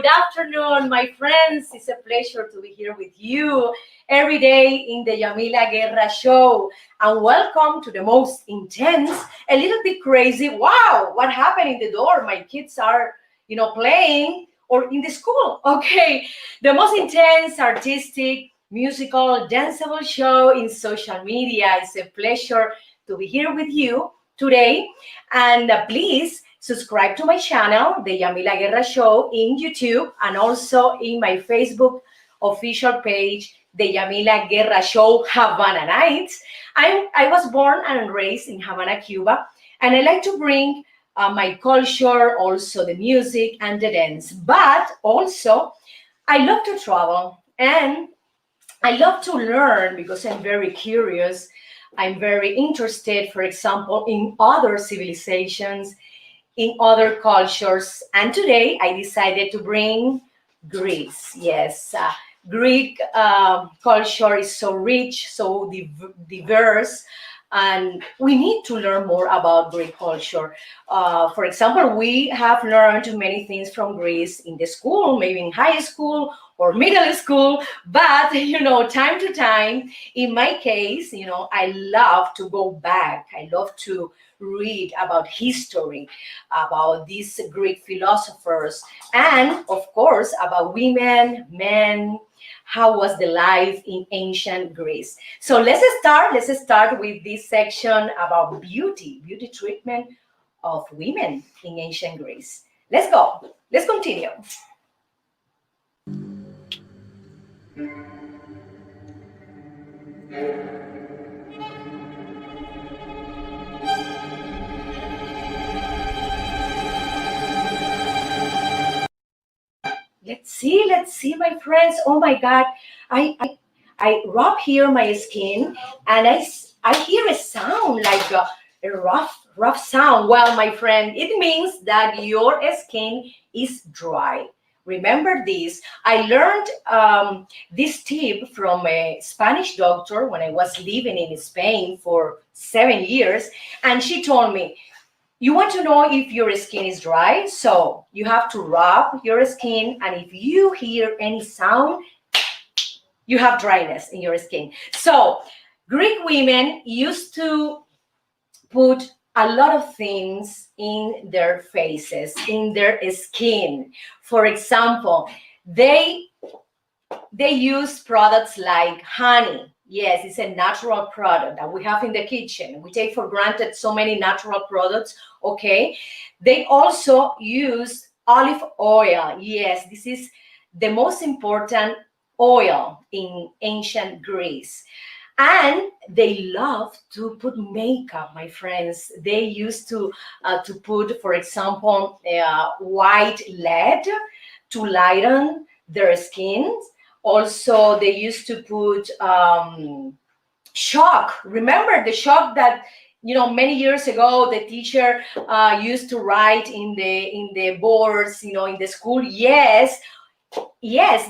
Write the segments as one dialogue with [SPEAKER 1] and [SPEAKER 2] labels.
[SPEAKER 1] Good afternoon, my friends. It's a pleasure to be here with you every day in the Yamila Guerra show. And welcome to the most intense, a little bit crazy. Wow, what happened in the door? My kids are, playing or in the school. Okay, the most intense, artistic, musical, danceable show in social media. It's a pleasure to be here with you today. And please subscribe to my channel, The Yamila Guerra Show, in YouTube and also in my Facebook official page, The Yamila Guerra Show Havana Nights. I was born and raised in Havana, Cuba, and I like to bring my culture, also the music and the dance. But also, I love to travel and I love to learn because I'm very curious. I'm very interested, for example, in other civilizations, in other cultures. And today I decided to bring Greece. Yes, Greek culture is so rich, so diverse, and we need to learn more about Greek culture. For example, we have learned many things from Greece in the school, maybe in high school or middle school, but time to time, in my case, I love to go back. I love to read about history, about these Greek philosophers, and of course about women, men, how was the life in ancient Greece. So let's start with this section about beauty treatment of women in ancient Greece. Let's go. Let's continue. Let's see, my friends. Oh my God, I rub here my skin, and I hear a sound like a rough sound. Well, my friend, it means that your skin is dry. Remember this. I learned this tip from a Spanish doctor when I was living in Spain for 7 years, and she told me, you want to know if your skin is dry, so you have to rub your skin, and if you hear any sound, you have dryness in your skin. So Greek women used to put a lot of things in their faces, in their skin. For example, they use products like honey. Yes, it's a natural product that we have in the kitchen. We take for granted so many natural products, okay? They also use olive oil. Yes, this is the most important oil in ancient Greece. And they love to put makeup, my friends. They used to put, for example, white lead to lighten their skins. Also, they used to put chalk. Remember the chalk that many years ago the teacher used to write in the boards, in the school. Yes,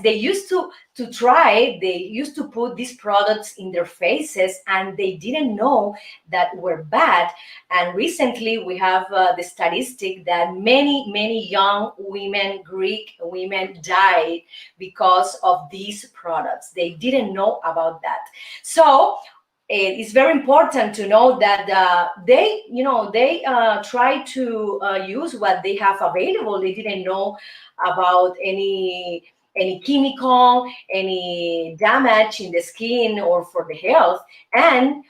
[SPEAKER 1] they used to they used to put these products in their faces, and they didn't know that were bad. And recently we have the statistic that many young women, Greek women, died because of these products. They didn't know about that. So it's very important to know that they try to use what they have available. They didn't know about any chemical, any damage in the skin or for the health, and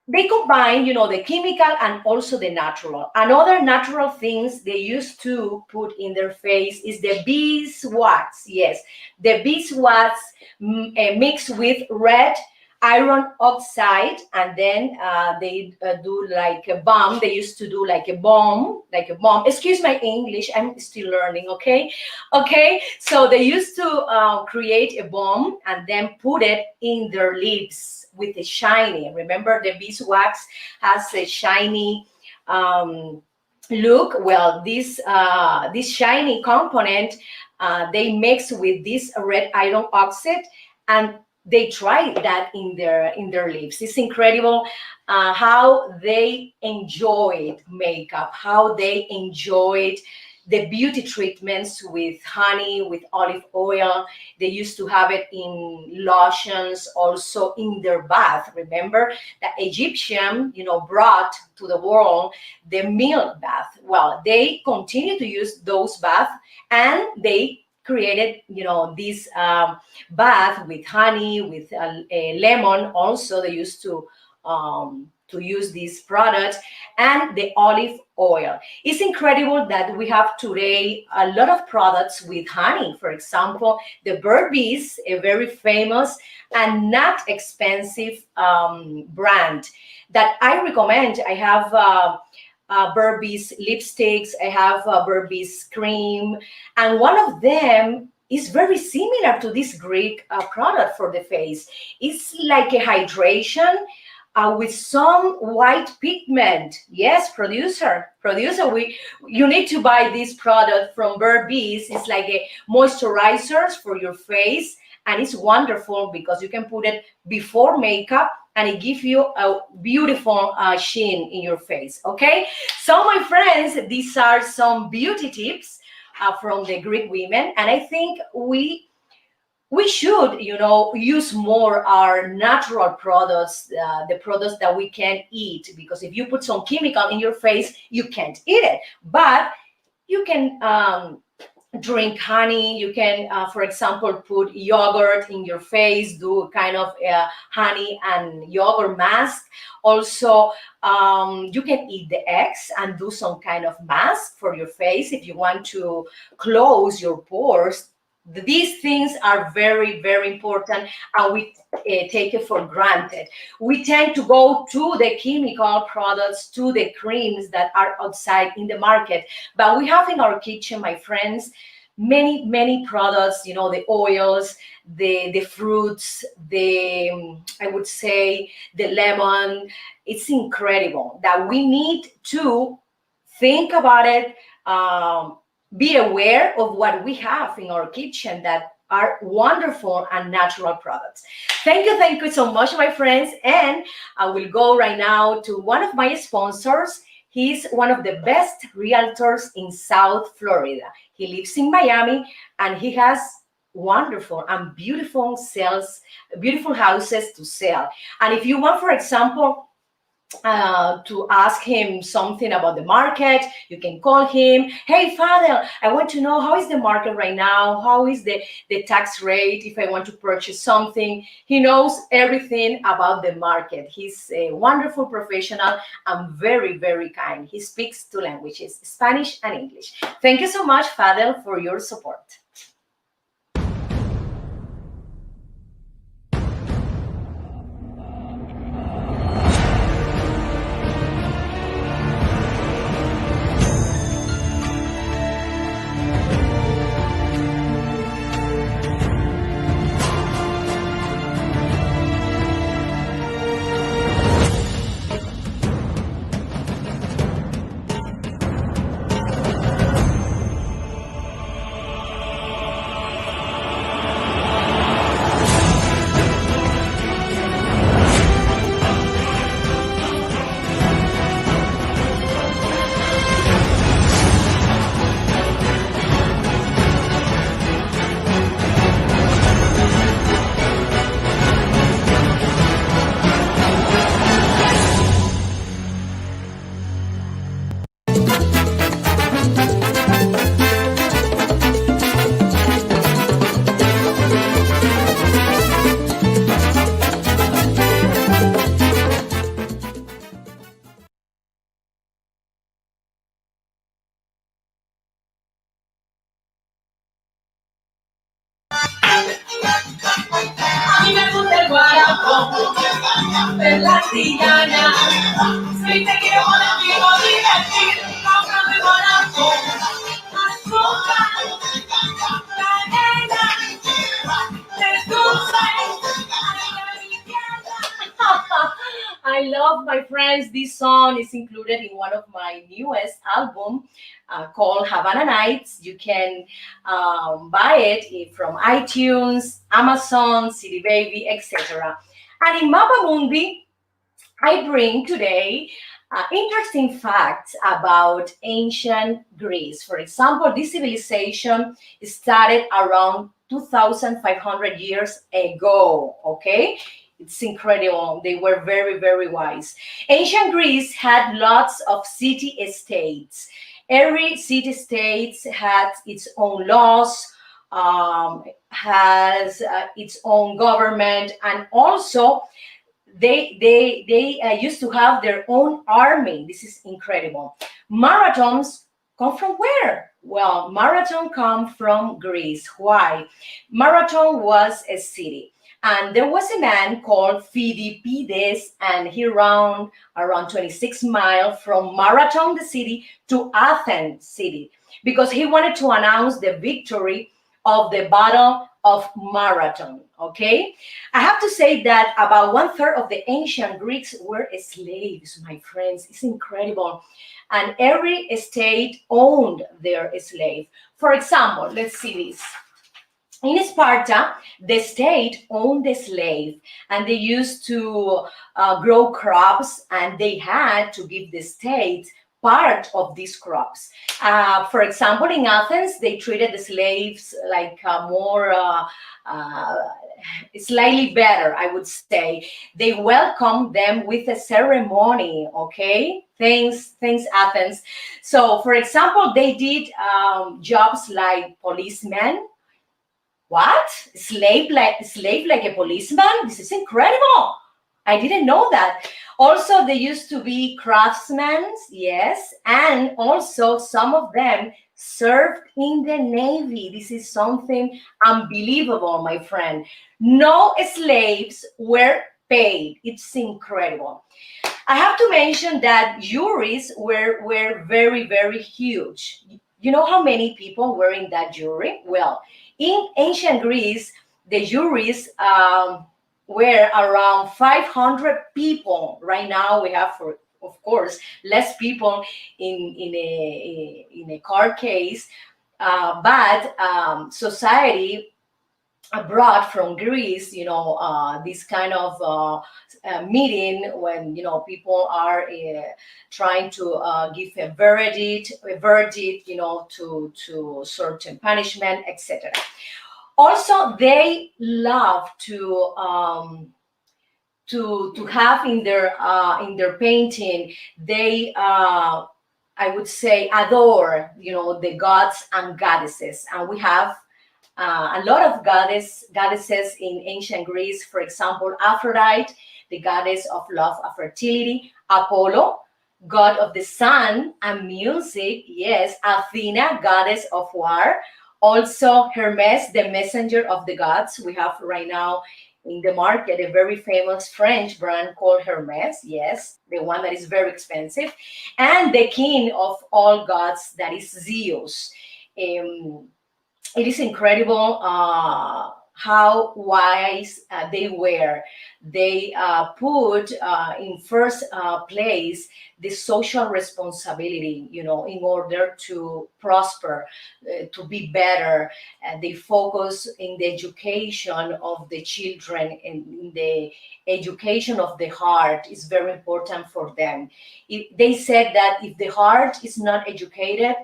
[SPEAKER 1] they combine, the chemical and also the natural. Another natural things they used to put in their face is the beeswax. Yes, the beeswax mixed with red iron oxide, and then they do like a bomb. They used to do like a bomb. Excuse my English, I'm still learning. Okay, so they used to create a bomb and then put it in their lips with a shiny. Remember, the beeswax has a shiny look. Well, this shiny component they mix with this red iron oxide, and they try that in their lips. It's incredible how they enjoyed makeup, how they enjoyed the beauty treatments with honey, with olive oil. They used to have it in lotions, also in their bath. Remember, the Egyptian, brought to the world the milk bath. Well, they continue to use those baths, and they created, this bath with honey, with lemon. Also, they used to use these products, and the olive oil. It's incredible that we have today a lot of products with honey. For example, the Burberry's, a very famous and not expensive brand that I recommend. I have Burberry's lipsticks, I have Burberry's cream, and one of them is very similar to this Greek product for the face. It's like a hydration with some white pigment. Yes, producer, you need to buy this product from Burberry's. It's like a moisturizer for your face, and it's wonderful because you can put it before makeup, and it gives you a beautiful sheen in your face. Okay, so my friends, these are some beauty tips from the Greek women, and I think we should, use more our natural products, the products that we can eat, because if you put some chemical in your face, you can't eat it. But you can drink honey. You can, for example, put yogurt in your face, do a kind of honey and yogurt mask. Also, you can eat the eggs and do some kind of mask for your face if you want to close your pores. These things are very, very important, and we take it for granted. We tend to go to the chemical products, to the creams that are outside in the market. But we have in our kitchen, my friends, many, many products, the oils, the fruits, I would say, the lemon. It's incredible that we need to think about it. Be aware of what we have in our kitchen that are wonderful and natural products. Thank you so much, my friends. And I will go right now to one of my sponsors. He's one of the best realtors in South Florida. He lives in Miami, and he has wonderful and beautiful houses to sell. And if you want, for example, to ask him something about the market, you can call him. Hey, Fadel, I want to know, how is the market right now? How is the tax rate if I want to purchase something? He knows everything about the market. He's a wonderful professional and very, very kind. He speaks two languages, Spanish and English. Thank you so much, Fadel, for your support.
[SPEAKER 2] A mí me gusta el guarapo, de la tijana. Si te quiero contigo divertir, cómprame guarapo. Azúcar, canela, de dulce.
[SPEAKER 1] I love, my friends, this song is included in one of my newest album called Havana Nights. You can buy it from iTunes, Amazon, CD Baby, etc. And in Mapa Mundi, I bring today Interesting facts about ancient Greece. For example, this civilization started around 2,500 years ago. Okay, it's incredible. They were very, very wise. Ancient Greece had lots of city states. Every city state had its own laws, has its own government, and also they used to have their own army. This is incredible. Marathons come from where? Well, marathon come from Greece. Why? Marathon was a city, and there was a man called Phidippides, and he ran around 26 miles from Marathon, the city, to Athens city, because he wanted to announce the victory of the Battle of Marathon. Okay, I have to say that about 1/3 of the ancient Greeks were slaves, my friends. It's incredible, and every state owned their slave. For example, let's see this. In Sparta, the state owned the slave, and they used to grow crops, and they had to give the state part of these crops. For example, in Athens, they treated the slaves like more, slightly better, I would say. They welcomed them with a ceremony, okay? Thanks, Athens. So, for example, they did jobs like policemen. What? Slave like a policeman? This is incredible. I didn't know that. Also, they used to be craftsmen, yes, and also some of them served in the Navy. This is something unbelievable, my friend. No slaves were paid. It's incredible. I have to mention that juries were very, very huge. You know how many people were in that jury? Well, in ancient Greece, the juries were around 500 people. Right now, we have, of course, less people in a court case, but society abroad from Greece, this kind of meeting when people are trying to give a verdict, to certain punishment, etc. Also, they love to have in their painting. They I would say adore the gods and goddesses, and we have a lot of goddesses in ancient Greece. For example, Aphrodite, the goddess of love and fertility; Apollo, god of the sun and music. Yes, Athena, goddess of war. Also, Hermes, the messenger of the gods. We have right now in the market a very famous French brand called Hermes. Yes, the one that is very expensive. And the king of all gods, that is Zeus. It is incredible how wise they were. They put in first place the social responsibility, in order to prosper, to be better. They focus in the education of the children, and in the education of the heart is very important for them. They said that if the heart is not educated,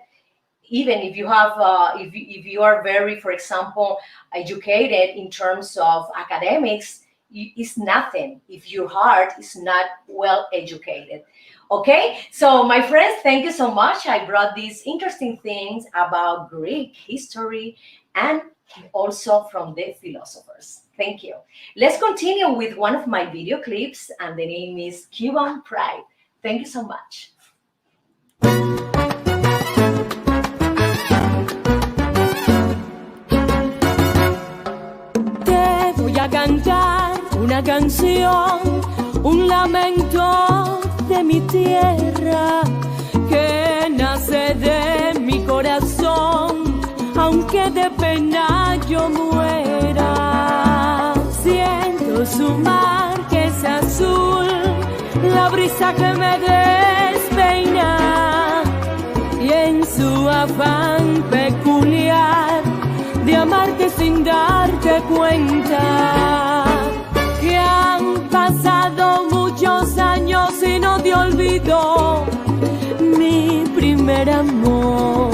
[SPEAKER 1] even if you have, if you are very, for example, educated in terms of academics, it's nothing if your heart is not well educated. Okay, so my friends, thank you so much. I brought these interesting things about Greek history and also from the philosophers. Thank you. Let's continue with one of my video clips, and the name is Cuban Pride. Thank you so much.
[SPEAKER 2] Voy a cantar una canción, un lamento de mi tierra que nace de mi corazón, aunque de pena yo muera. Siento su mar que es azul, la brisa que me despeina, y en su afán peculiar de amarte sin darte cuenta, que han pasado muchos años y no te olvido, guarapo, mi primer amor,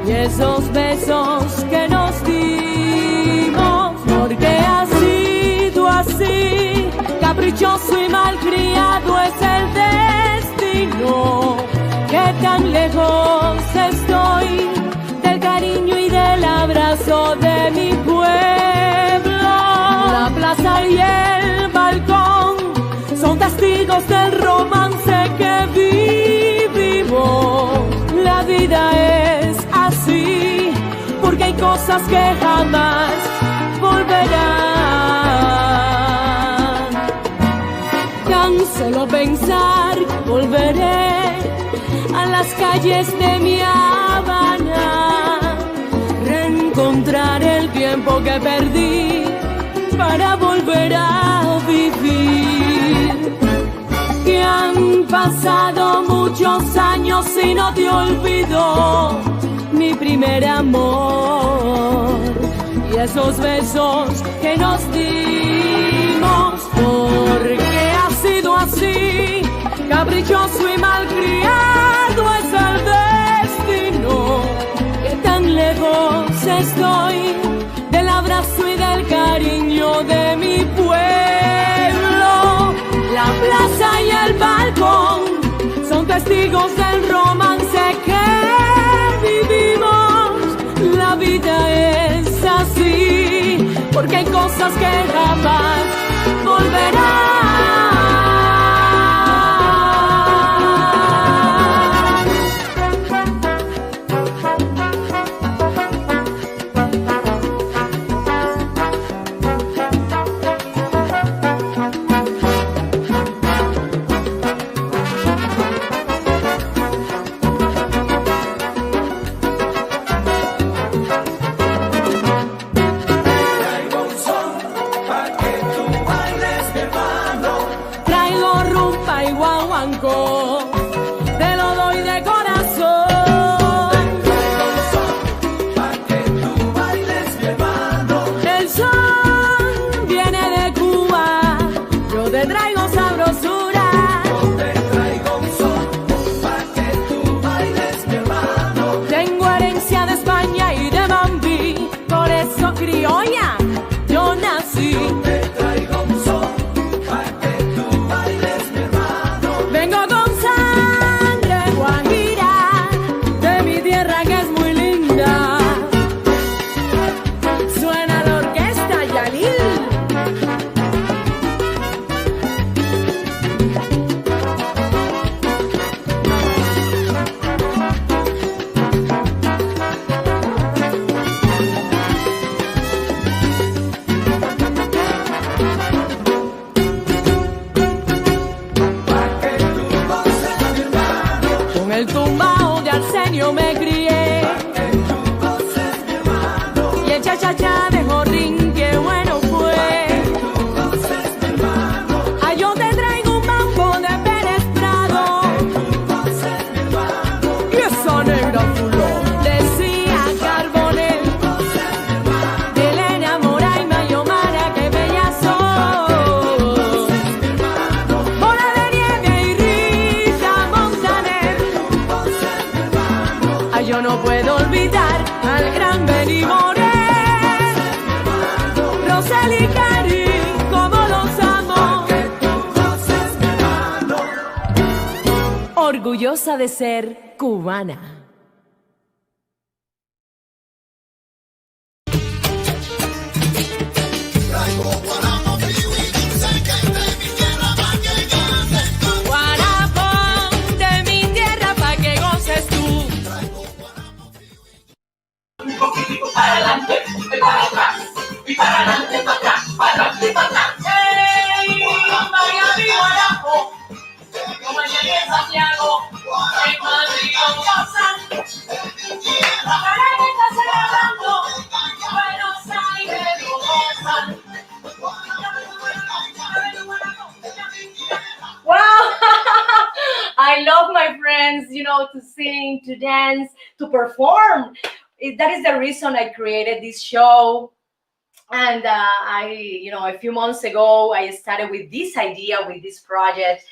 [SPEAKER 2] y esos besos que nos dimos, porque ha sido así, caprichoso y malcriado es el destino, que tan lejos estoy del cariño y del abrazo de mi pueblo. La plaza y el balcón son testigos del romance que vivimos. La vida es así, porque hay cosas que jamás volverán. Tan solo pensar, volveré a las calles de mi Habana, reencontrar el tiempo que perdí para volver a vivir. Que han pasado muchos años y no te olvido mi primer amor y esos besos que nos dimos, porque ha sido así, caprichoso y malcriado es el destino, que tan lejos estoy del abrazo y del cariño de mi pueblo. La plaza y el balcón son testigos del romance que vivimos. La vida es así, porque hay cosas que jamás volverán. Te lo doy de corazón.
[SPEAKER 3] Pa' que tú bailes, mi hermano.
[SPEAKER 2] El son viene de Cuba, yo te traigo sabrosura.
[SPEAKER 3] Yo te traigo un son, pa' que tú bailes, mi hermano.
[SPEAKER 2] Tengo herencia de España y de Bambi, por eso criolla yo nací.
[SPEAKER 3] Yo te traigo un son, pa' que tú bailes, mi hermano.
[SPEAKER 2] Vengo con sangre guajira de mi tierra que es muy linda. Suena la orquesta Yalil.
[SPEAKER 3] Pa' que tú goces, mi hermano.
[SPEAKER 2] Con el tumbao de Arsenio me crié,
[SPEAKER 3] Pa' que tú goces, mi hermano.
[SPEAKER 2] y el cha-cha-cha de Jordín, qué bueno fue.
[SPEAKER 3] Tú goces, mi hermano.
[SPEAKER 2] Ay, yo te traigo un mambo de Pérez Prado,
[SPEAKER 3] Tú goces, mi hermano.
[SPEAKER 2] y esa negra fuló decía Carbonel, de Elena Moraima y Omara, que bella soy. Bola de nieve y Rita Montaner. Ay, yo no puedo olvidar al gran Benny Moré, Rosel y Cari, como los amo.
[SPEAKER 3] Que tú goces, mi hermano.
[SPEAKER 2] Orgullosa de ser cubana. Guarapo de mi tierra pa' que goces tú.
[SPEAKER 4] Para adelante, para atrás, y para adelante, para atrás, para adelante, para atrás. ¡Hey! Miami, Guarapo, como en Santiago, en Madrid, gozan. Para que está celebrando, Buenos Aires lo gozan.
[SPEAKER 1] Wow! I love my friends, to sing, to dance, to perform. That is the reason I created this show. And a few months ago, I started with this idea, with this project.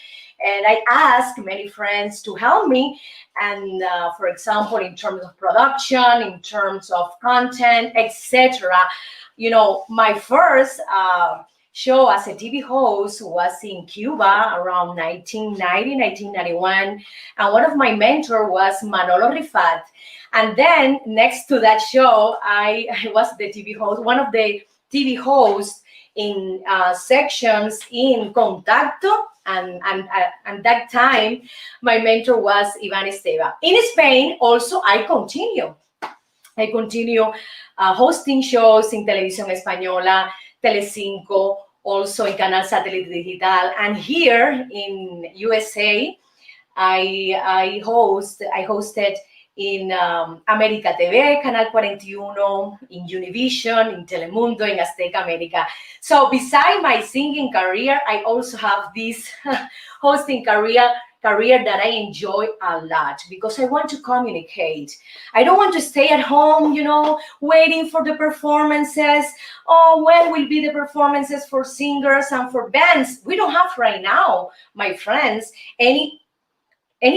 [SPEAKER 1] And I asked many friends to help me. And for example, in terms of production, in terms of content, etc. You know, my first show as a TV host was in Cuba around 1990, 1991. And one of my mentors was Manolo Rifat. And then next to that show, I was the TV host, one of the TV hosts in sections in Contacto. And that time, my mentor was Ivan Esteva. In Spain, also, I continue hosting shows in Televisión Española, Telecinco, also in Canal Satélite Digital. And here in USA, I hosted in América TV, Canal 41, in Univision, in Telemundo, in Azteca America. So beside my singing career, I also have this hosting career that I enjoy a lot because I want to communicate. I don't want to stay at home, you know, waiting for the performances. Oh, when will be the performances for singers and for bands? We don't have right now, my friends, any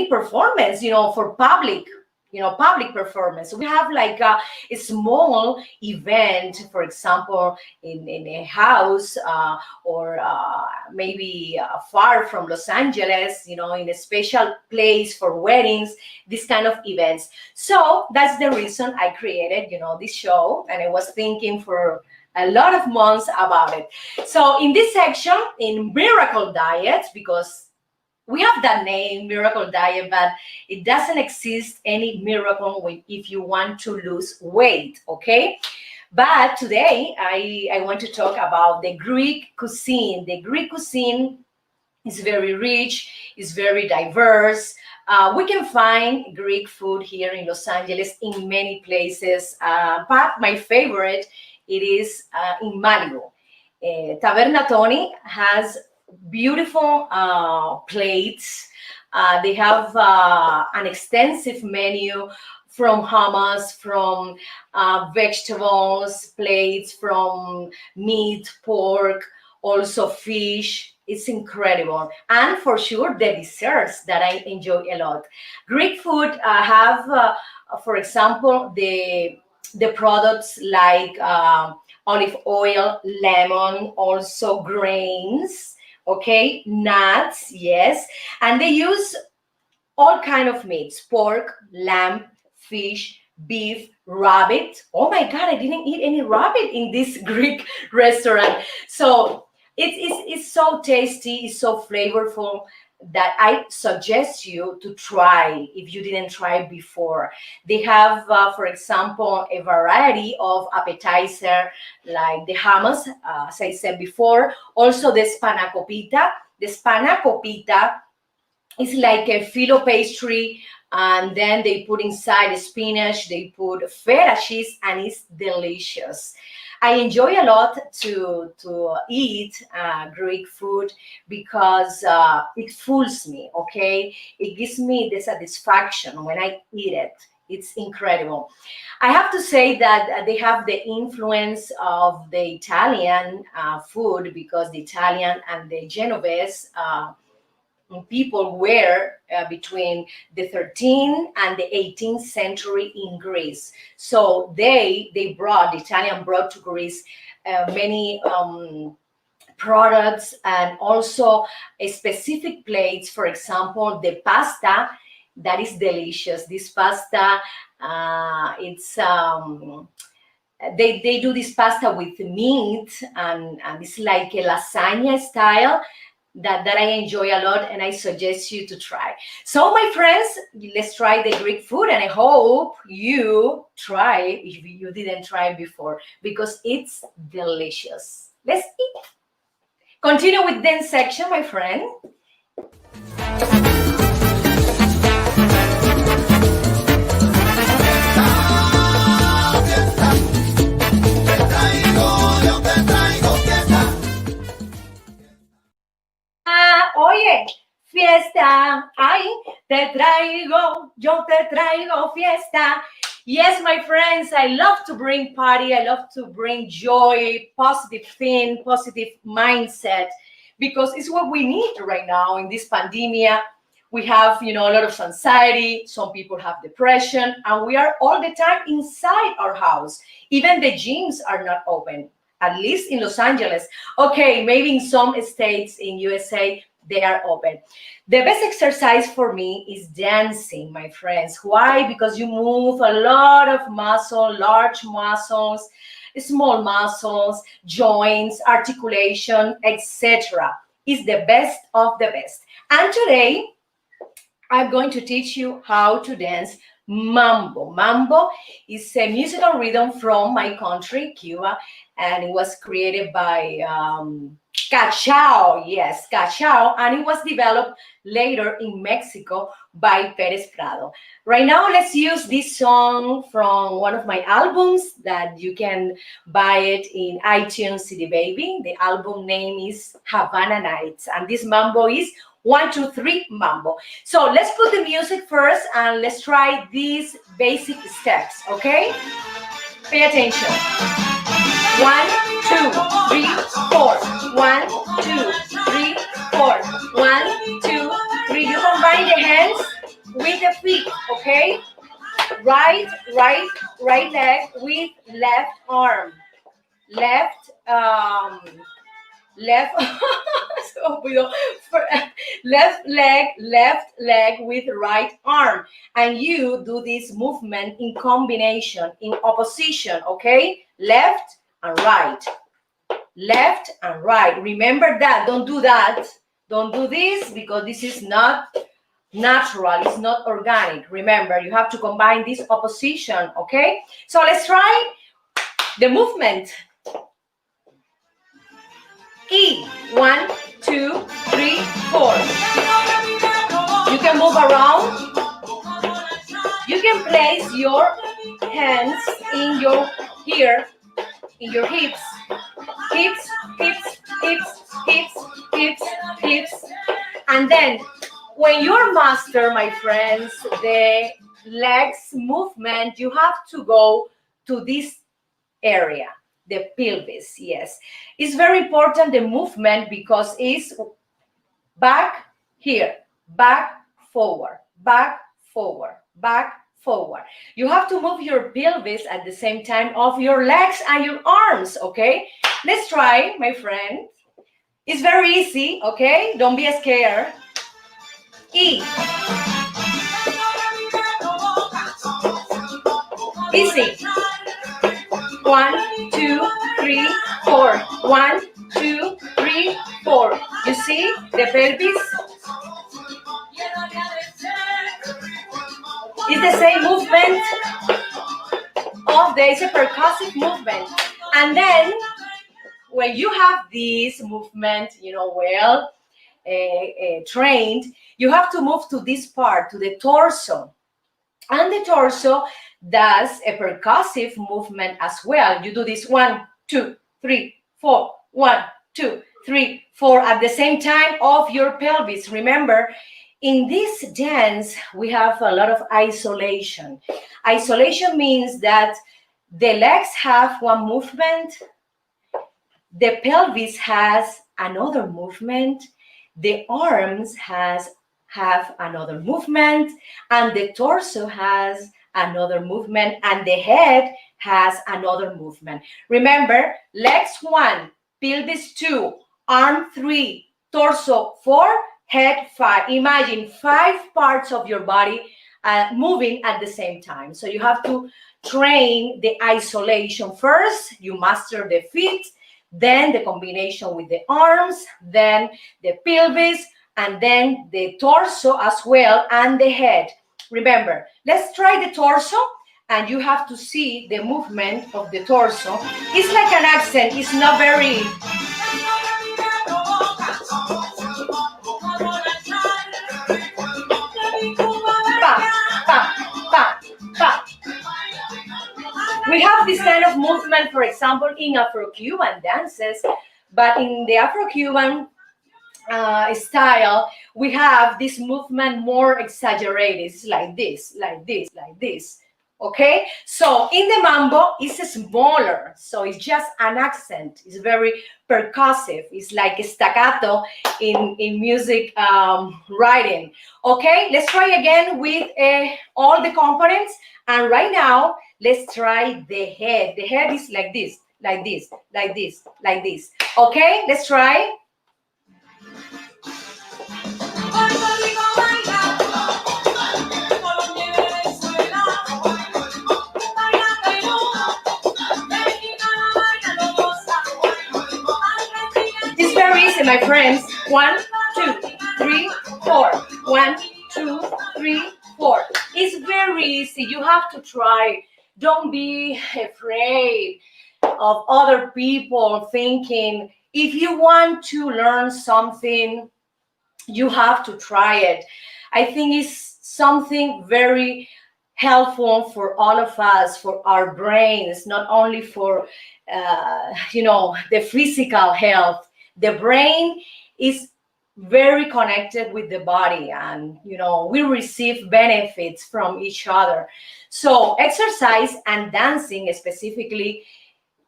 [SPEAKER 1] performance, you know, for public performance. We have like a small event, for example, in a house or maybe far from Los Angeles, you know, in a special place for weddings, this kind of events. So that's the reason I created, you know, this show, and I was thinking for a lot of months about it. So in this section, in Miracle Diet, because we have that name, Miracle Diet, but it doesn't exist any miracle if you want to lose weight, okay? But today, I want to talk about the Greek cuisine. The Greek cuisine is very rich, is very diverse. We can find Greek food here in Los Angeles in many places, but my favorite, it is in Malibu. Taverna Tony has beautiful plates. They have an extensive menu from hummus, from vegetables, plates, from meat, pork, also fish. It's incredible. And for sure, the desserts that I enjoy a lot. Greek food have, for example, the products like olive oil, lemon, also grains, okay, nuts, yes, and they use all kind of meats: pork, lamb, fish, beef, rabbit. Oh my God, I didn't eat any rabbit in this Greek restaurant. So it's so tasty, it's so flavorful that I suggest you to try if you didn't try before. They have, for example, a variety of appetizer like the hummus, as I said before. Also the spanakopita. The spanakopita is like a filo pastry, and then they put inside the spinach, they put feta cheese, and it's delicious. I enjoy a lot to eat Greek food because it fools me, okay? It gives me the satisfaction when I eat it. It's incredible. I have to say that they have the influence of the Italian food because the Italian and the Genovese people were between the 13th and the 18th century in Greece. So the Italian brought to Greece many products and also a specific plates. For example, the pasta that is delicious. This pasta, it's they do this pasta with meat, and it's like a lasagna style that I enjoy a lot, and I suggest you to try. So my friends, let's try the Greek food, and I hope you try if you didn't try it before, because it's delicious. Let's eat. Continue with the section, my friend. Oye, fiesta, ay, te traigo, yo te traigo fiesta. Yes, my friends, I love to bring party. I love to bring joy, positive thing, positive mindset, because it's what we need right now in this pandemic. We have, a lot of anxiety. Some people have depression, and we are all the time inside our house. Even the gyms are not open, at least in Los Angeles. Okay, maybe in some states in USA, they are open. The best exercise for me is dancing, my friends. Why? Because you move a lot of muscle, large muscles, small muscles, joints, articulation, etc. Is the best of the best. And today, I'm going to teach you how to dance mambo. Mambo is a musical rhythm from my country, Cuba, and it was created by Cachao. Yes, Cachao, and it was developed later in Mexico by Perez Prado. Right now, let's use this song from one of my albums that you can buy it in iTunes CD Baby. The album name is Havana Nights, and this mambo is 1, 2, 3 mambo. So let's put the music first and let's try these basic steps, okay? Pay attention. 1, 2, 3, 4. 1, 2, 3, 4. 1, 2, 3. You combine the hands with the feet, okay? Right leg with left arm. Left left leg with right arm, and you do this movement in combination, in opposition, okay? Left and right, left and right. Remember that. Don't do that. Don't do this, because this is not natural, it's not organic. Remember, you have to combine this opposition, okay? So let's try the movement. E, 1, 2, 3, 4. You can move around. You can place your hands in your here, in your hips, hips, hips, hips, hips, hips, hips. And then when you're master, my friends, the legs movement, you have to go to this area. The pelvis, yes. It's very important, the movement, because it's back here, back, forward, back, forward, back, forward. You have to move your pelvis at the same time of your legs and your arms, okay? Let's try, my friend. It's very easy, okay? Don't be scared. E. Easy. 1, 2, 3, 4. 1, 2, 3, 4. You see the pelvis? It's the same movement it's a percussive movement. And then when you have this movement, well trained, you have to move to this part, to the torso. And the torso does a percussive movement as well. You do this 1, 2, 3, 4, 1, 2, 3, 4 at the same time of your pelvis. Remember, in this dance, we have a lot of isolation. Isolation means that the legs have one movement, the pelvis has another movement, the arms have another movement, and the torso has another movement, and the head has another movement. Remember, legs 1, pelvis 2, arm 3, torso 4, head 5. Imagine 5 parts of your body moving at the same time. So you have to train the isolation first. You master the feet, then the combination with the arms, then the pelvis, and then the torso as well, and the head. Remember, let's try the torso, and you have to see the movement of the torso. It's like an accent. It's not very... We have this kind of movement, for example, in Afro-Cuban dances, but in the Afro-Cuban style, we have this movement more exaggerated. It's like this, like this, like this. Okay, so in the mambo, it's smaller, so it's just an accent. It's very percussive. It's like staccato in music writing. Okay, let's try again with all the components. And right now, let's try the head. The head is like this, like this, like this, like this. Okay, let's try. It's very easy, my friends. 1, 2, 3, 4. 1, 2, 3, 4. It's very easy. You have to try. Don't be afraid of other people thinking. If you want to learn something, you have to try it. I think it's something very helpful for all of us, for our brains, not only for the physical health. The brain is very connected with the body, and we receive benefits from each other. So exercise and dancing specifically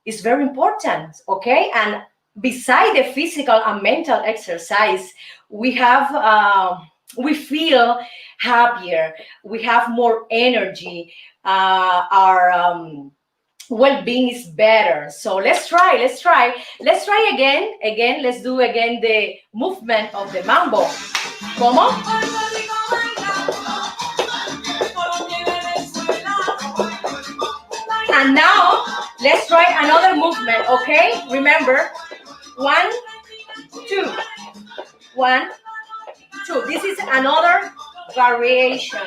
[SPEAKER 1] is very important. Okay, and beside the physical and mental exercise, we feel happier, we have more energy, our well-being is better. So let's try again. Let's do again the movement of the mambo. Como? And now let's try another movement. Okay, remember, 1, 2, 1, 2. This is another variation.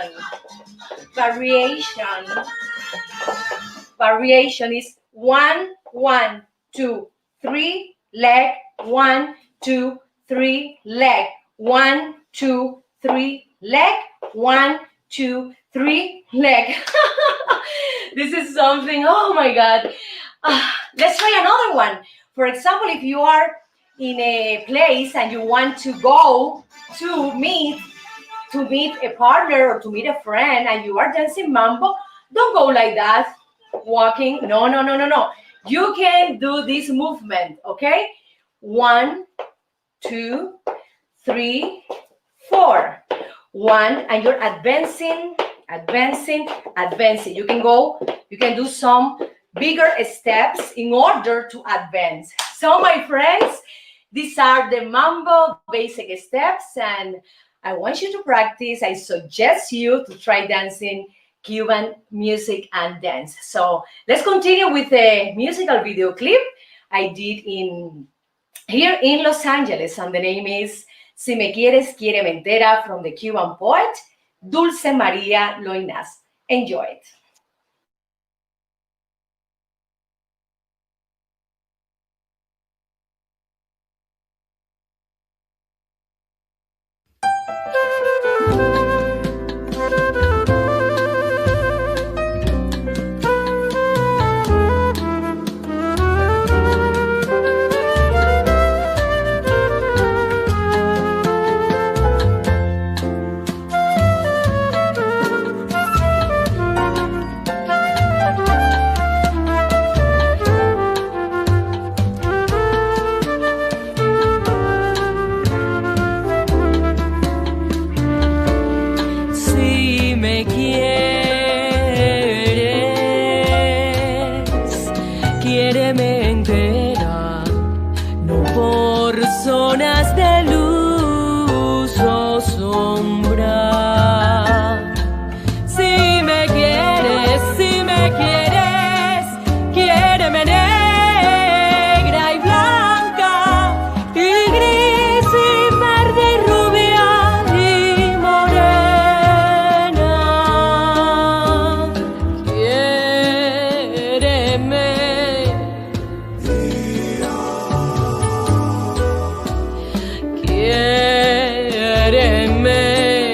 [SPEAKER 1] Variation is 1, 1, 2, 3, leg, 1, 2, 3, leg, 1, 2, 3, leg, 1, 2, 3, leg. This is something, oh my God. Let's try another one. For example, if you are in a place and you want to go to meet a partner or to meet a friend and you are dancing mambo, don't go like that, walking. No. You can do this movement, okay? 1, 2, 3, 4. 1, and you're advancing. You can do some bigger steps in order to advance. So my friends, these are the mambo basic steps, and I want you to practice. I suggest you to try dancing Cuban music and dance. So let's continue with the musical video clip I did here in Los Angeles, and the name is Si Me Quieres, Quiéreme Entera, from the Cuban poet Dulce María Loinaz. Enjoy it.
[SPEAKER 2] Quiéreme.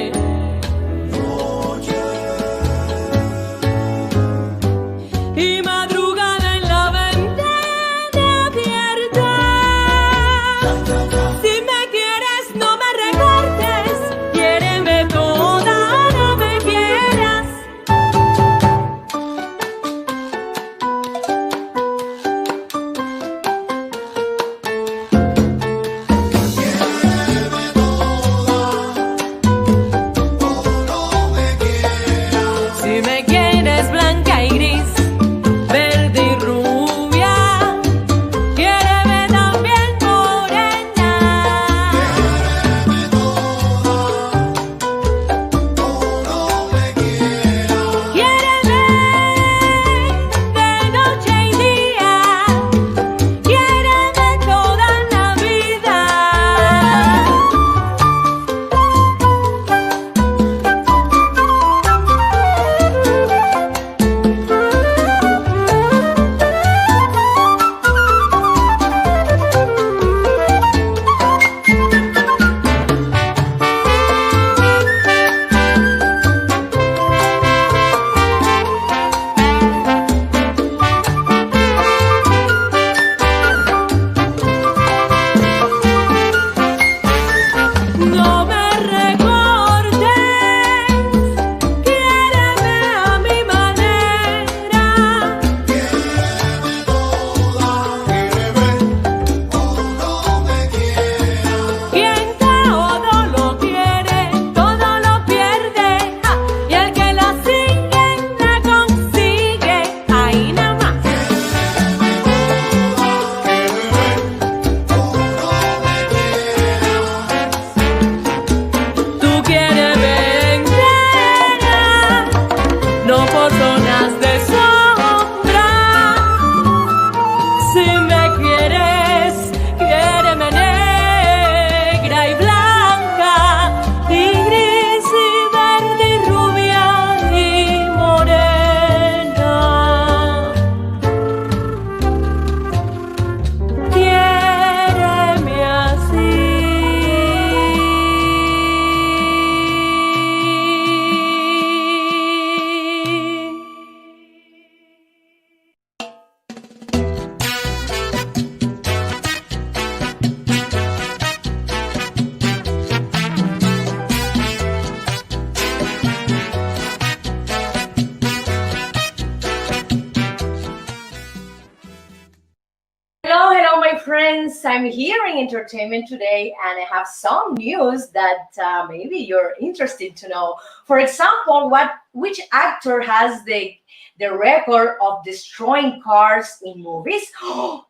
[SPEAKER 1] friends, I'm here in entertainment today and I have some news that maybe you're interested to know. For example, which actor has the record of destroying cars in movies? Who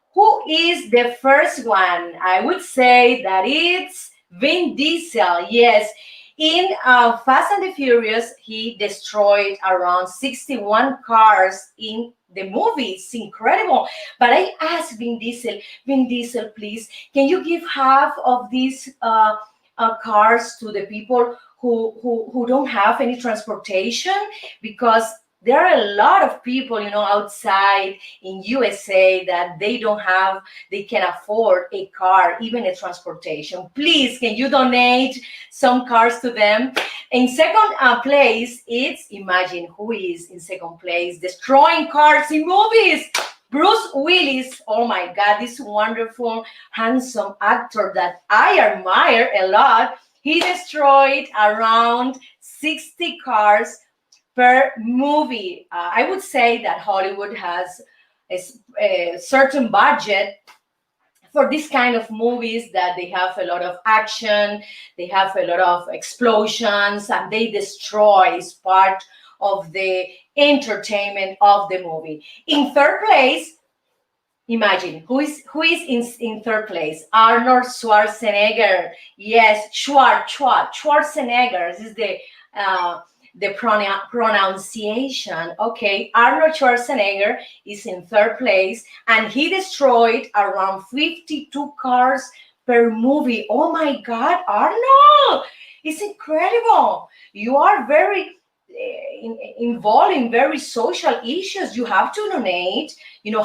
[SPEAKER 1] is the first one? I would say that it's Vin Diesel. Yes, in Fast and the Furious, he destroyed around 61 cars in the movie. It's incredible. But I asked Vin Diesel, please, can you give half of these cars to the people who don't have any transportation? Because there are a lot of people, outside in USA that they can afford a car, even a transportation. Please, can you donate some cars to them? In second place, imagine who is in second place, destroying cars in movies. Bruce Willis. Oh my God, this wonderful, handsome actor that I admire a lot. He destroyed around 60 cars per movie. I would say that Hollywood has a certain budget for this kind of movies, that they have a lot of action, they have a lot of explosions, and they destroy is part of the entertainment of the movie. In third place, imagine who is in third place? Arnold Schwarzenegger. Yes, Schwarzenegger. This is the pronunciation. Okay, Arnold Schwarzenegger is in third place, and he destroyed around 52 cars per movie. Oh my God, Arnold! It's incredible. You are very involved in very social issues. You have to donate,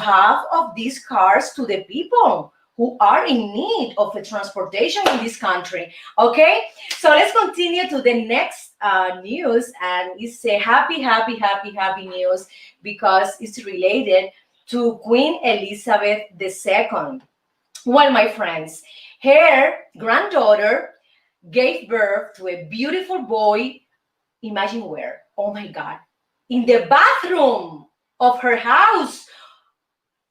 [SPEAKER 1] half of these cars to the people who are in need of a transportation in this country. Okay, so let's continue to the next news, and it's a happy news because it's related to Queen Elizabeth II. Well, my friends, her granddaughter gave birth to a beautiful boy. Imagine where? Oh my God, in the bathroom of her house.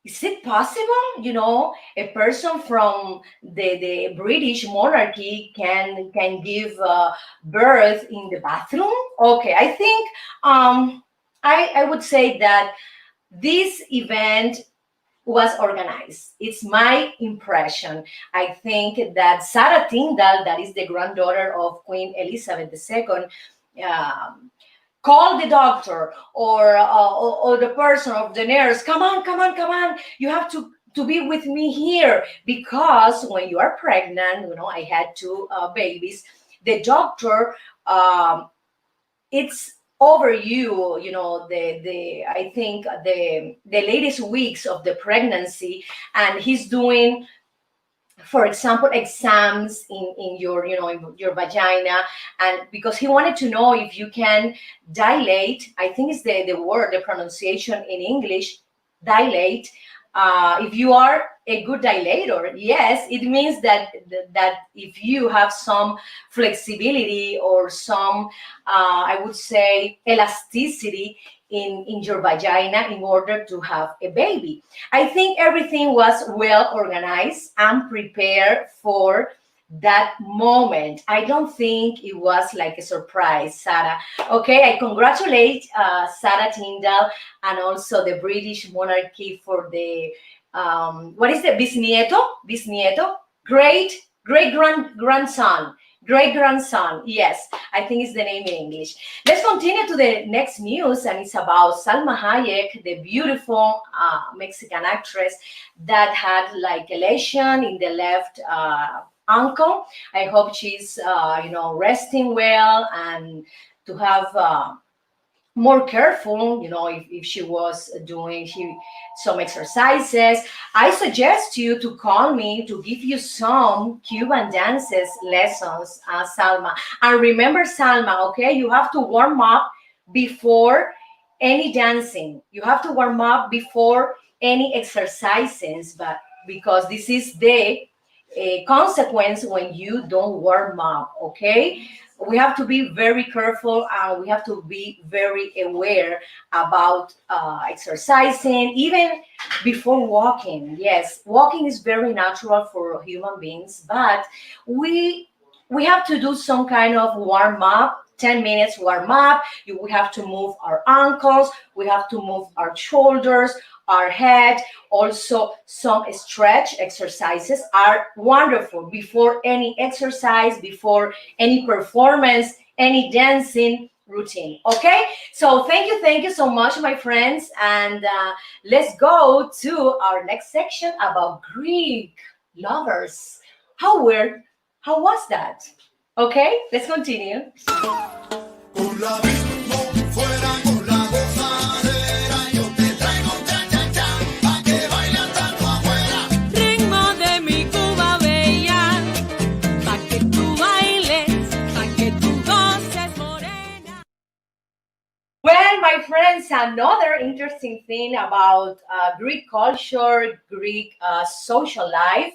[SPEAKER 1] Is it possible? A person from the British monarchy can give birth in the bathroom? Okay, I think I would say that this event was organized. It's my impression. I think that Sarah Tyndall, that is the granddaughter of Queen Elizabeth II, call the doctor or the person of the nurse. Come on, you have to be with me here, because when you are pregnant, I had two babies, the doctor, it's over the I think the latest weeks of the pregnancy, and he's doing, for example, exams in your in your vagina, and because he wanted to know if you can dilate. I think it's the word, the pronunciation in English, dilate. If you are a good dilator, yes, it means that if you have some flexibility or some I would say elasticity in your vagina in order to have a baby. I think everything was well organized and prepared for that moment. I don't think it was like a surprise, Sarah. Okay, I congratulate Sarah Tyndall and also the British monarchy for the what is the bisnieto, great grandson. Yes, I think it's the name in English. Let's continue to the next news, and it's about Salma Hayek, the beautiful Mexican actress that had like a lesion in the left ankle. I hope she's resting well, and to have more careful, if she was doing some exercises. I suggest you to call me to give you some Cuban dances lessons, Salma. And remember, Salma, okay, you have to warm up before any dancing. You have to warm up before any exercises, but because this is the consequence when you don't warm up, okay? we have to be very careful and we have to be very aware about exercising, even before walking. Yes, walking is very natural for human beings, but we have to do some kind of warm up. 10 minutes warm up. We have to move our ankles, we have to move our shoulders, our head. Also, some stretch exercises are wonderful before any exercise, before any performance, any dancing routine. Okay, so thank you so much, my friends, and let's go to our next section about Greek lovers. How weird, how was that? Okay, let's continue.
[SPEAKER 3] Con la mismo fuera con la gozadera, yo te traigo un cha cha cha, pa' que bailas tanto afuera.
[SPEAKER 2] Ritmo de mi Cuba bella, pa' que tú bailes, pa' que tú goces, morena.
[SPEAKER 1] Well, my friends, another interesting thing about Greek culture, Greek social life,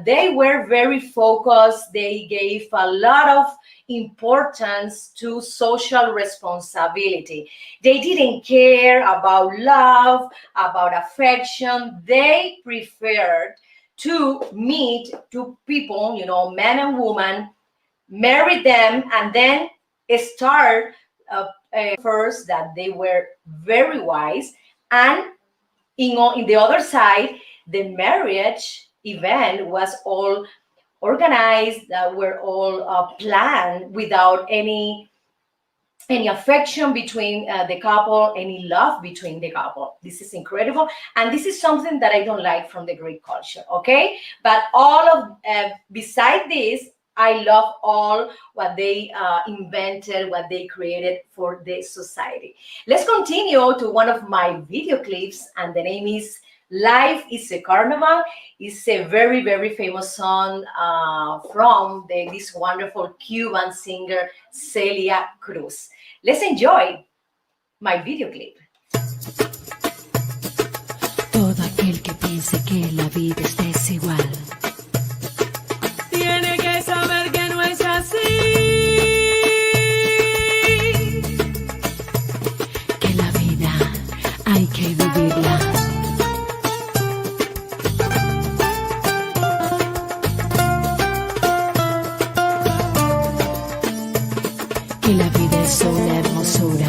[SPEAKER 1] they were very focused. They gave a lot of importance to social responsibility. They didn't care about love, about affection. They preferred to meet two people, man and woman, marry them, and then start first that they were very wise. And in the other side, the marriage event was all organized, were all planned without any affection between the couple, any love between the couple. This is incredible, and this is something that I don't like from the Greek culture. Okay, but all of beside this, I love all what they invented, what they created for the society. Let's continue to one of my video clips, and the name is Life is a Carnival. It's a very, very famous song from this wonderful Cuban singer, Celia Cruz. Let's enjoy my video clip.
[SPEAKER 5] Todo aquel que piense que la vida es desigual
[SPEAKER 2] Tiene que saber que no es así.
[SPEAKER 5] que la vida hay que vivirla. Que la vida es una hermosura.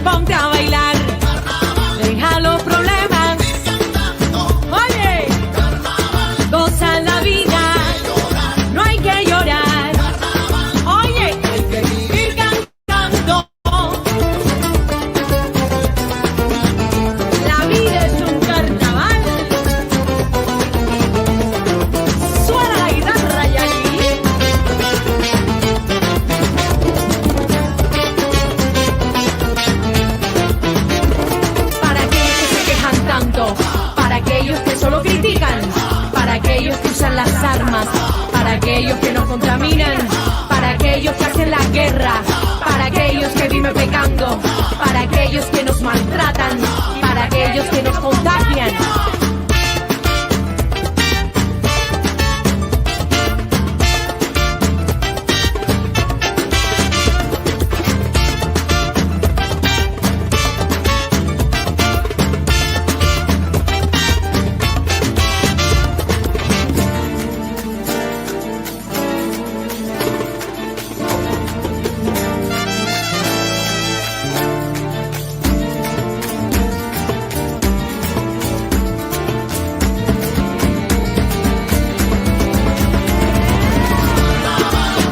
[SPEAKER 2] ponte a bailar, deja los problemas, oye, goza la vida, no hay que llorar, oye, hay que vivir cantando. La vida es un carnaval. Suena la guitarra y aquí. Para aquellos que se quejan tanto, para aquellos que solo critican, para aquellos que usan las armas, para aquellos que nos contaminan, para aquellos que hacen la guerra, para aquellos que viven pecando, para aquellos que nos maltratan, para aquellos que nos contagian.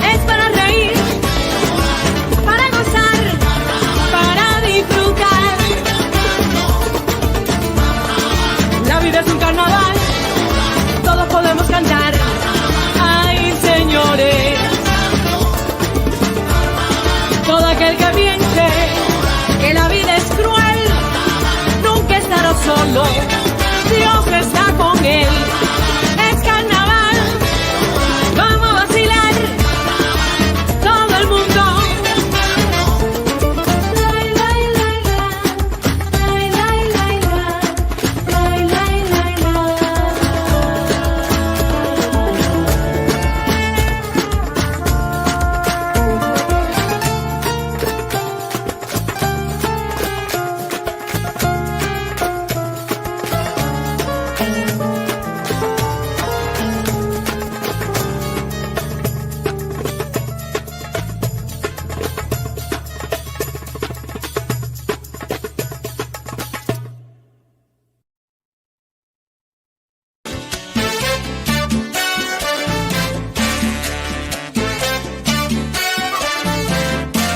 [SPEAKER 2] Es para reír, para gozar, para disfrutar. La vida es un carnaval, todos podemos cantar. Ay, señores, todo aquel que piense que la vida es cruel, nunca estará solo, Dios está con él. Es carnaval, vamos a vacilar, todo el mundo. Lai, lai, lai, lai, lai, lai, lai, lai, lai, lai, lai.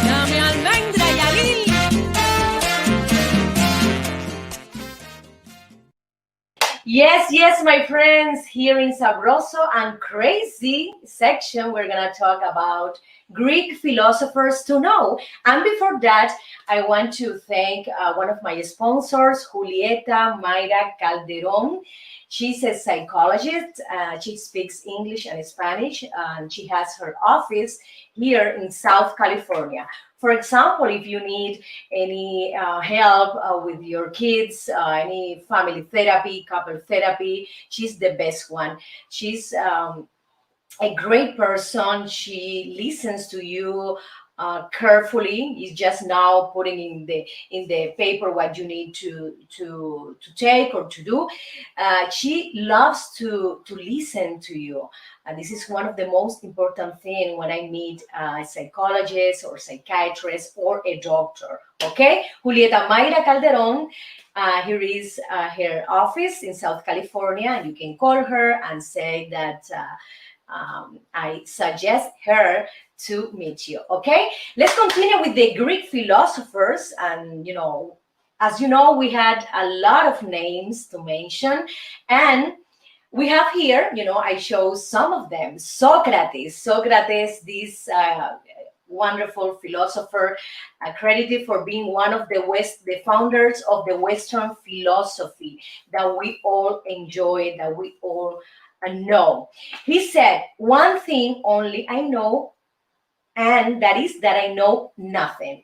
[SPEAKER 2] Dame almendra y alil.
[SPEAKER 1] Yes, my friends, here in Sabroso and Crazy section, we're going to talk about Greek philosophers to know. And before that, I want to thank one of my sponsors, Julieta Mayra Calderon. She's a psychologist. She speaks English and Spanish, and she has her office here in South California. For example, if you need any help with your kids, any family therapy, couple therapy, she's the best one. She's a great person. She listens to you carefully. Is just now putting in the paper what you need to take or to do. She loves to listen to you. And this is one of the most important things when I meet a psychologist or psychiatrist or a doctor. Okay, Julieta Mayra Calderon. Here is her office in South California, and you can call her and say that I suggest her to meet you. Okay, let's continue with the Greek philosophers. And as you know, we had a lot of names to mention, and we have here, I show some of them. Socrates, this wonderful philosopher, credited for being one of the founders of the Western philosophy that we all enjoy, that we all know. He said, one thing only I know, and that is that I know nothing.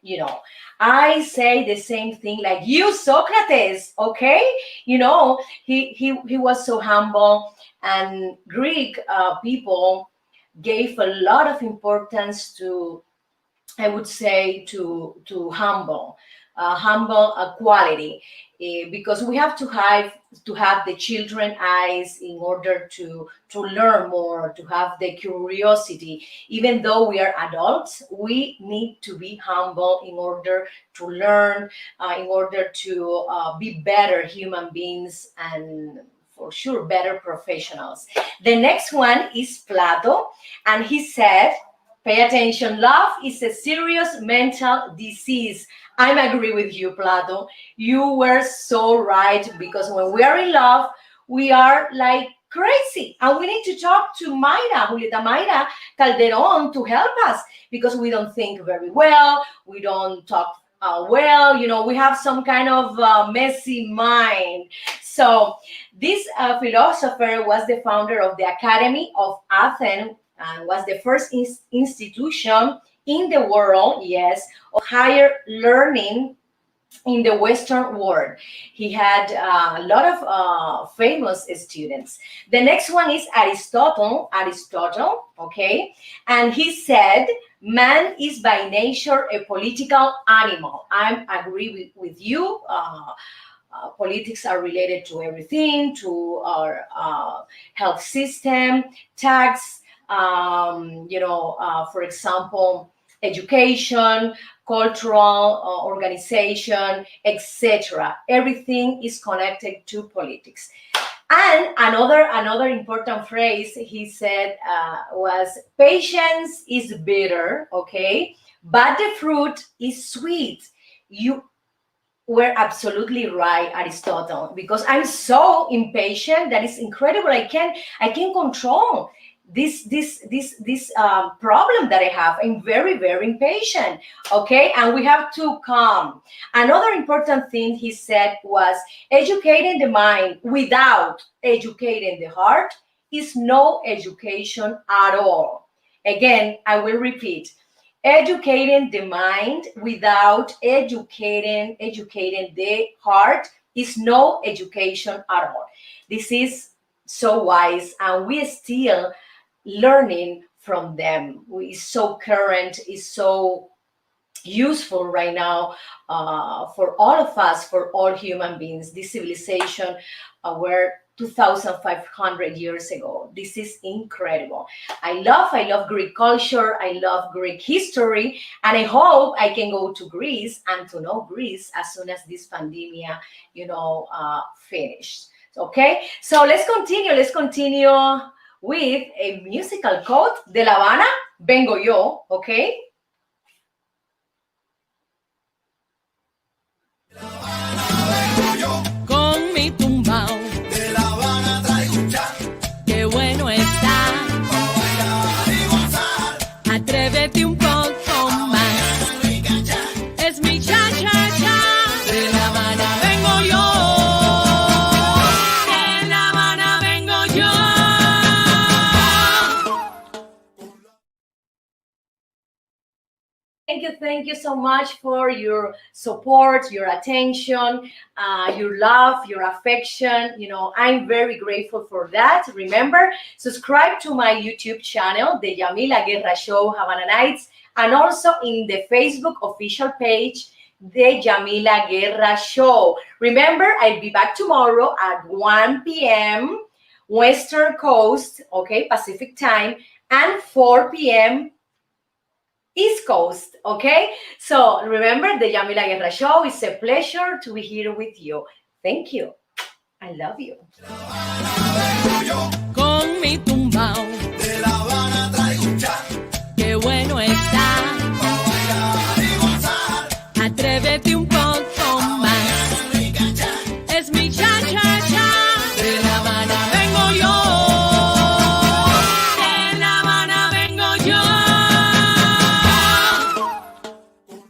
[SPEAKER 1] I say the same thing like you, Socrates. Okay, he was so humble, and Greek people gave a lot of importance to, I would say, to humble, humble quality, because we have to have the children eyes in order to learn more, to have the curiosity. Even though we are adults, we need to be humble in order to learn, in order to be better human beings, and for sure better professionals. The next one is Plato, and he said, pay attention, love is a serious mental disease. I agree with you, Plato. You were so right, because when we are in love, we are like crazy. And we need to talk to Julieta Mayra Calderon, to help us, because we don't think very well, we don't talk well, we have some kind of messy mind. So this philosopher was the founder of the Academy of Athens, and was the first institution in the world, yes, of higher learning in the Western world. He had a lot of famous students. The next one is Aristotle, okay? And he said, man is by nature a political animal. I agree with you. Politics are related to everything, to our health system, tax, for example, education, cultural organization, etc. Everything is connected to politics. And another important phrase he said was, patience is bitter, okay, but the fruit is sweet. You were absolutely right, Aristotle, because I'm so impatient that it's incredible. I can control this problem that I have. I'm very, very impatient. Okay, and we have to calm. Another important thing he said was, educating the mind without educating the heart is no education at all. Again, I will repeat. Educating the mind without educating the heart is no education at all. This is so wise, and we still learning from them. It's so current, it's so useful right now for all of us, for all human beings. This civilization were 2,500 years ago. This is incredible. I love Greek culture. I love Greek history, and I hope I can go to Greece and to know Greece as soon as this pandemic, finished. Okay, so let's continue with a musical quote. De La Habana vengo yo, okay?
[SPEAKER 2] Con mi tumbao,
[SPEAKER 3] De La Habana traigo un chan,
[SPEAKER 2] qué bueno está.
[SPEAKER 3] para bailar y gozar.
[SPEAKER 2] Atrévete un poco más. Es mi cha-cha-cha. De La Habana vengo yo. De La Habana vengo yo.
[SPEAKER 1] Thank you so much for your support, your attention, your love, your affection. I'm very grateful for that. Remember, subscribe to my YouTube channel, The Yamila Guerra Show, Havana Nights, and also in the Facebook official page, The Yamila Guerra Show. Remember, I'll be back tomorrow at 1 p.m. Western Coast, okay, Pacific time, and 4 p.m. East Coast, okay? So remember, the Yamila Guerra Show. It's a pleasure to be here with you. Thank you. I love you.
[SPEAKER 2] Con